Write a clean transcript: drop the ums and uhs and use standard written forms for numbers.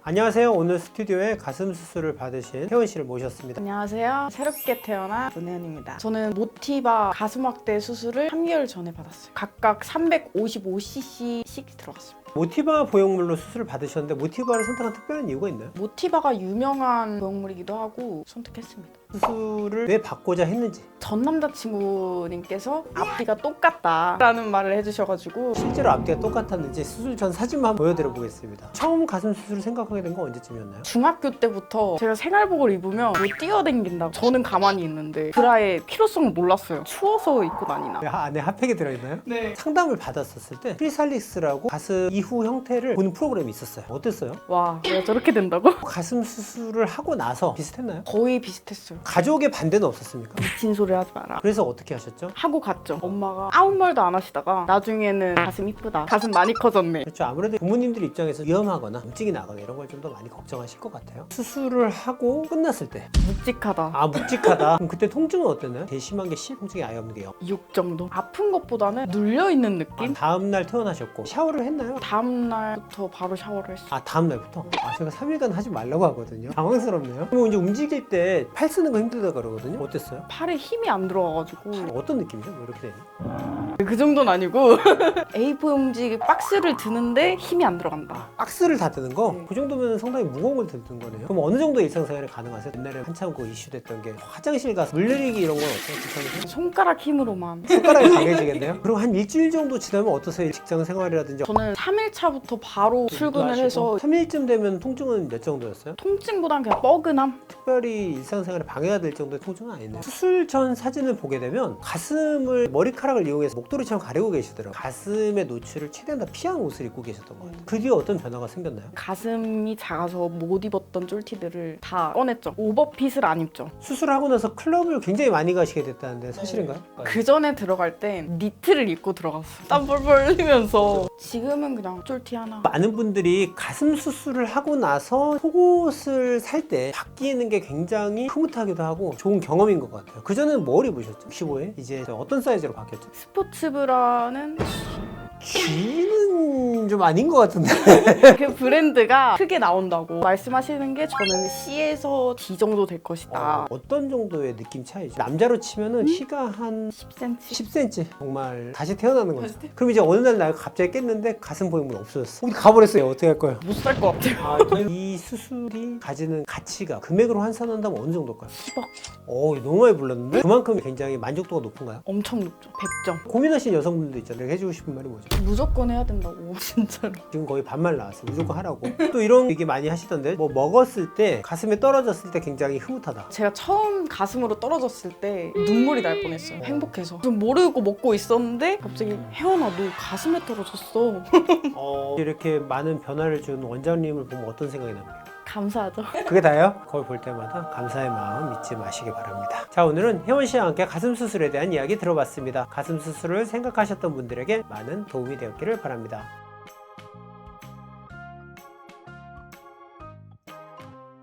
안녕하세요. 오늘 스튜디오에 가슴 수술을 받으신 혜원 씨를 모셨습니다. 안녕하세요. 새롭게 태어난 문혜연입니다. 저는 모티바 가슴 확대 수술을 3개월 전에 받았어요. 각각 355cc씩 들어갔습니다. 모티바 보형물로 수술을 받으셨는데 모티바를 선택한 특별한 이유가 있나요? 모티바가 유명한 보형물이기도 하고 선택했습니다. 수술을 왜 받고자 했는지, 전 남자친구님께서 앞뒤가 똑같다라는 말을 해주셔가지고 실제로 앞뒤가 똑같았는지 수술 전 사진만 보여드려 보겠습니다. 처음 가슴 수술을 생각하게 된 건 언제쯤이었나요? 중학교 때부터 제가 생활복을 입으면 뭐 뛰어댕긴다고 저는 가만히 있는데 브라의 필요성을 몰랐어요. 추워서 입고 다니나. 안에 핫팩이 들어있나요? 네. 상담을 받았었을 때 프리살릭스라고 가슴 이후 형태를 보는 프로그램이 있었어요. 어땠어요? 와, 내가 저렇게 된다고? 가슴 수술을 하고 나서 비슷했나요? 거의 비슷했어요. 가족의 반대는 없었습니까? 미친 소리 하지 마라. 그래서 어떻게 하셨죠? 하고 갔죠. 엄마가 아무 말도 안 하시다가 나중에는 가슴 이쁘다. 가슴 많이 커졌네. 그렇죠. 아무래도 부모님들 입장에서 위험하거나 움직이 나거나 이런 걸 좀 더 많이 걱정하실 것 같아요. 수술을 하고 끝났을 때 묵직하다. 묵직하다. 그럼 그때 통증은 어땠나요? 제일 심한 게 실, 통증이 아예 없는 게요. 6 정도. 아픈 것보다는 눌려있는 느낌? 다음날 퇴원하셨고 샤워를 했나요? 다음 날부터 바로 샤워를 했어요. 다음 날부터? 제가 3일간 하지 말라고 하거든요. 당황스럽네요. 그럼 이제 움직일 때 팔 쓰는 거 힘들다 그러거든요. 어땠어요? 팔에 힘이 안 들어가가지고 어떤 느낌이죠? 뭐 이렇게 되니? 그 정도는 아니고 A4 용지 박스를 드는데 힘이 안 들어간다. 박스를 다 드는 거? 네. 그 정도면 상당히 무거운 걸 드는 거네요. 그럼 어느 정도 일상생활이 가능하세요? 옛날에 한참 그 이슈됐던 게 화장실 가서 물 내리기 이런 건 어때요? 귀찮으세요? 손가락 힘으로만. 손가락이 강해지겠네요? 그리고 한 일주일 정도 지나면 어떠세요? 직장 생활이라든지 저는 3일차부터 바로 출근을 해서 3일쯤 되면 통증은 몇 정도였어요? 통증보단 그냥 뻐근함? 특별히 일상생활에 방해가 될 정도의 통증은 아니네요. 수술 전 사진을 보게 되면 가슴을 머리카락을 이용해서 목도리처럼 가리고 계시더라고요. 가슴의 노출을 최대한 다 피한 옷을 입고 계셨던 것 같아요. 그 뒤에 어떤 변화가 생겼나요? 가슴이 작아서 못 입었던 쫄티들을 다 꺼냈죠. 오버핏을 안 입죠. 수술하고 나서 클럽을 굉장히 많이 가시게 됐다는데 사실인가요? 그 전에 들어갈 땐 니트를 입고 들어갔어요. 땀 뻘뻘 흘리면서. 지금은 그냥 쫄티 하나. 많은 분들이 가슴 수술을 하고 나서 속옷을 살 때 바뀌는 게 굉장히 흐뭇하기도 하고 좋은 경험인 것 같아요. 그전에는 뭘 입으셨죠? 65에? 이제 어떤 사이즈로 바뀌었죠? 스포츠 브라는 G는 좀 아닌 것 같은데. 그 브랜드가 크게 나온다고 말씀하시는 게 저는 C에서 D 정도 될 것이다. 어떤 정도의 느낌 차이죠? 남자로 치면은 키가 한 10cm? 10cm 정말 다시 태어나는 거죠. 그럼 이제 어느 날 내가 갑자기 깼는데 가슴 보형물이 없어졌어. 우리 가버렸어요. 어떻게 할 거예요? 못 살 것 같아요. 이 수술이 가지는 가치가 금액으로 환산한다면 어느 정도일까요? 10억. 너무 많이 불렀는데 그만큼 굉장히 만족도가 높은가요? 엄청 높죠. 100점. 고민하시는 여성분들도 있잖아요. 해주고 싶은 말이 뭐죠? 무조건 해야 된다고 진짜로. 지금 거의 반말 나왔어요. 무조건 하라고. 또 이런 얘기 많이 하시던데 뭐 먹었을 때 가슴에 떨어졌을 때 굉장히 흐뭇하다. 제가 처음 가슴으로 떨어졌을 때 눈물이 날 뻔했어요. 행복해서. 좀 모르고 먹고 있었는데 갑자기 혜원아 너 가슴에 떨어졌어. 이렇게 많은 변화를 준 원장님을 보면 어떤 생각이 납니까? 감사하죠. 그게 다예요? 거울 볼 때마다 감사의 마음 잊지 마시기 바랍니다. 자, 오늘은 혜원 씨와 함께 가슴 수술에 대한 이야기 들어봤습니다. 가슴 수술을 생각하셨던 분들에게 많은 도움이 되었기를 바랍니다.